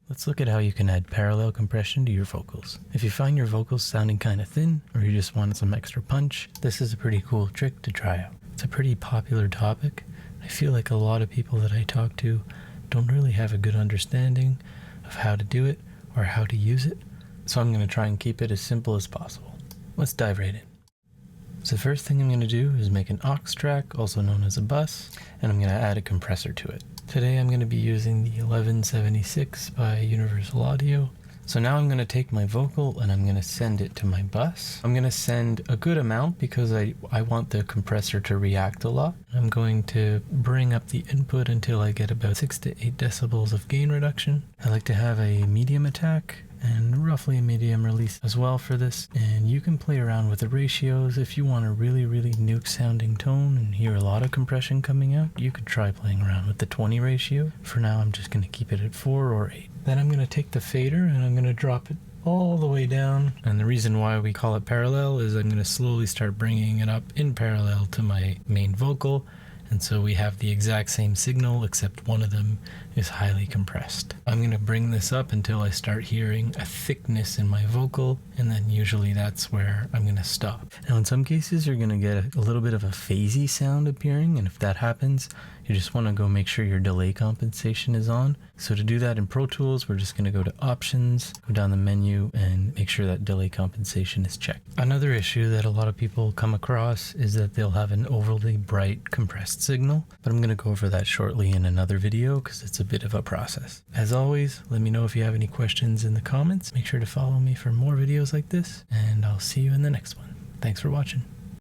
Let's look at how you can add parallel compression to your vocals. If you find your vocals sounding kind of thin, or you just want some extra punch, this is a pretty cool trick to try out. It's a pretty popular topic. I feel like a lot of people that I talk to don't really have a good understanding of how to do it or how to use it, so I'm going to try and keep it as simple as possible. Let's dive right in. So the first thing I'm going to do is make an aux track, also known as a bus, and I'm going to add a compressor to it. Today I'm going to be using the 1176 by Universal Audio. So now I'm going to take my vocal and I'm going to send it to my bus. I'm going to send a good amount because I want the compressor to react a lot. I'm going to bring up the input until I get about 6 to 8 decibels of gain reduction. I like to have a medium attack and roughly a medium release as well for this, and you can play around with the ratios. If you want a really nuke sounding tone and hear a lot of compression coming out, you could try playing around with the 20 ratio. For now I'm just going to keep it at 4 or 8. Then I'm going to take the fader and I'm going to drop it all the way down, and the reason why we call it parallel is I'm going to slowly start bringing it up in parallel to my main vocal, and so we have the exact same signal except one of them is highly compressed. I'm going to bring this up until I start hearing a thickness in my vocal, and then usually that's where I'm going to stop. Now in some cases you're going to get a little bit of a phasey sound appearing, and if that happens you just want to go make sure your delay compensation is on. So to do that in Pro Tools, we're just going to go to Options, go down the menu, and make sure that delay compensation is checked. Another issue that a lot of people come across is that they'll have an overly bright compressed signal, but I'm going to go over that shortly in another video because it's a bit of a process. As always, let me know if you have any questions in the comments. Make sure to follow me for more videos like this, and I'll see you in the next one. Thanks for watching.